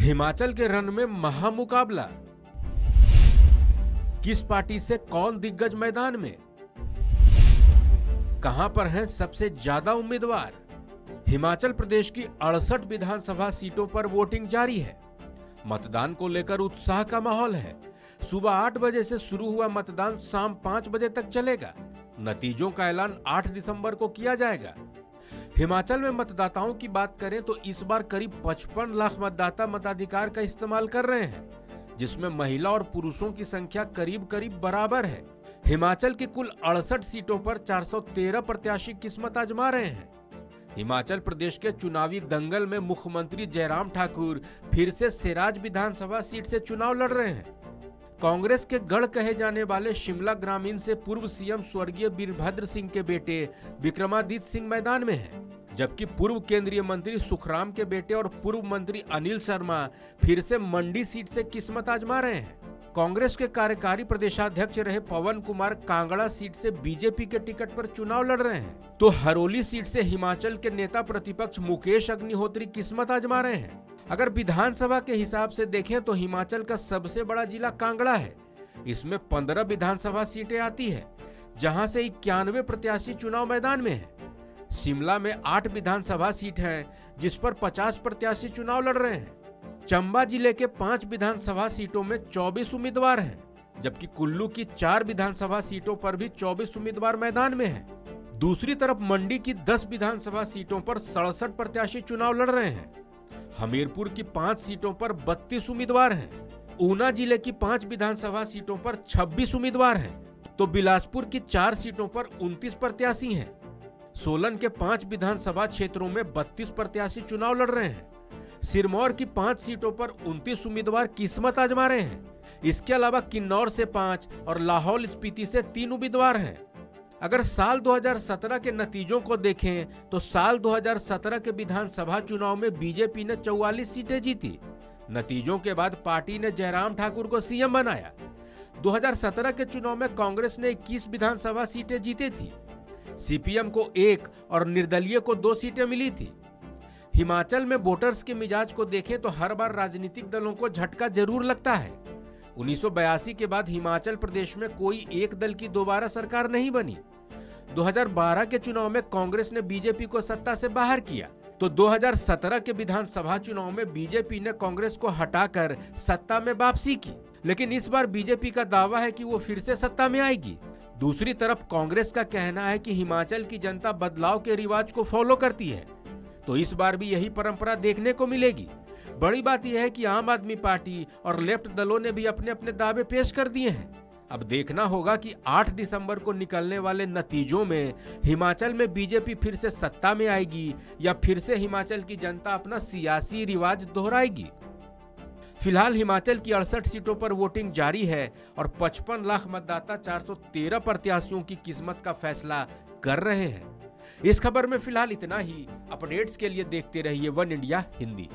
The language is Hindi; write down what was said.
हिमाचल के रण में महामुकाबला, किस पार्टी से कौन दिग्गज मैदान में, कहां पर हैं सबसे ज्यादा उम्मीदवार। हिमाचल प्रदेश की 68 विधानसभा सीटों पर वोटिंग जारी है। मतदान को लेकर उत्साह का माहौल है। सुबह 8 बजे से शुरू हुआ मतदान शाम 5 बजे तक चलेगा। नतीजों का ऐलान 8 दिसंबर को किया जाएगा। हिमाचल में मतदाताओं की बात करें तो इस बार करीब 55 लाख मतदाता मताधिकार का इस्तेमाल कर रहे हैं, जिसमें महिला और पुरुषों की संख्या करीब करीब बराबर है। हिमाचल की कुल 68 सीटों पर 413 प्रत्याशी किस्मत आजमा रहे हैं। हिमाचल प्रदेश के चुनावी दंगल में मुख्यमंत्री जयराम ठाकुर फिर से सिराज विधानसभा सीट से चुनाव लड़ रहे हैं। कांग्रेस के गढ़ कहे जाने वाले शिमला ग्रामीण से पूर्व सीएम स्वर्गीय वीरभद्र सिंह के बेटे विक्रमादित्य सिंह मैदान में हैं, जबकि पूर्व केंद्रीय मंत्री सुखराम के बेटे और पूर्व मंत्री अनिल शर्मा फिर से मंडी सीट से किस्मत आजमा रहे हैं। कांग्रेस के कार्यकारी प्रदेशाध्यक्ष रहे पवन कुमार कांगड़ा सीट से बीजेपी के टिकट पर चुनाव लड़ रहे हैं, तो हरोली सीट से हिमाचल के नेता प्रतिपक्ष मुकेश अग्निहोत्री किस्मत आजमा रहे हैं। अगर विधानसभा के हिसाब से देखें तो हिमाचल का सबसे बड़ा जिला कांगड़ा है। इसमें 15 विधानसभा सीटें आती है, जहां से 91 प्रत्याशी चुनाव मैदान में हैं। शिमला में 8 विधानसभा सीट है, जिस पर 50 प्रत्याशी चुनाव लड़ रहे हैं। चंबा जिले के 5 विधानसभा सीटों में 24 उम्मीदवार हैं, जबकि कुल्लू की 4 विधानसभा सीटों पर भी 24 उम्मीदवार मैदान में हैं। दूसरी तरफ मंडी की 10 विधानसभा सीटों पर 67 प्रत्याशी चुनाव लड़ रहे हैं। हमीरपुर की 5 सीटों पर 32 उम्मीदवार हैं। ऊना जिले की 5 विधानसभा सीटों पर 26 उम्मीदवार हैं, तो बिलासपुर की 4 सीटों पर 29 प्रत्याशी हैं। सोलन के 5 विधानसभा क्षेत्रों में 32 प्रत्याशी चुनाव लड़ रहे हैं। सिरमौर की 5 सीटों पर 29 उम्मीदवार किस्मत आजमा रहे हैं। इसके अलावा किन्नौर से 5 और लाहौल स्पीति से 3 उम्मीदवार हैं। अगर साल 2017 के नतीजों को देखें तो साल 2017 के विधानसभा चुनाव में बीजेपी ने 44 सीटें जीती। नतीजों के बाद पार्टी ने जयराम ठाकुर को सीएम बनाया। 2017 के चुनाव में कांग्रेस ने 21 विधानसभा सीटें जीती थी। सीपीएम को 1 और निर्दलीय को 2 सीटें मिली थी। हिमाचल में वोटर्स के मिजाज को देखें तो हर बार राजनीतिक दलों को झटका जरूर लगता है। 1982 के बाद हिमाचल प्रदेश में कोई एक दल की दोबारा सरकार नहीं बनी। 2012 के चुनाव में कांग्रेस ने बीजेपी को सत्ता से बाहर किया, तो 2017 के विधानसभा चुनाव में बीजेपी ने कांग्रेस को हटाकर सत्ता में वापसी की। लेकिन इस बार बीजेपी का दावा है कि वो फिर से सत्ता में आएगी। दूसरी तरफ कांग्रेस का कहना है कि हिमाचल की जनता बदलाव के रिवाज को फॉलो करती है, तो इस बार भी यही परंपरा देखने को मिलेगी। बड़ी बात यह है कि आम आदमी पार्टी और लेफ्ट दलों ने भी अपने अपने दावे पेश कर दिए हैं। अब देखना होगा कि 8 दिसंबर को निकलने वाले नतीजों में हिमाचल में बीजेपी फिर से सत्ता में आएगी या फिर से हिमाचल की जनता अपना सियासी रिवाज दोहराएगी। फिलहाल हिमाचल की 68 सीटों पर वोटिंग जारी है और 55 लाख मतदाता 413 प्रत्याशियों की किस्मत का फैसला कर रहे हैं। इस खबर में फिलहाल इतना ही। अपडेट्स के लिए देखते रहिए वन इंडिया हिंदी।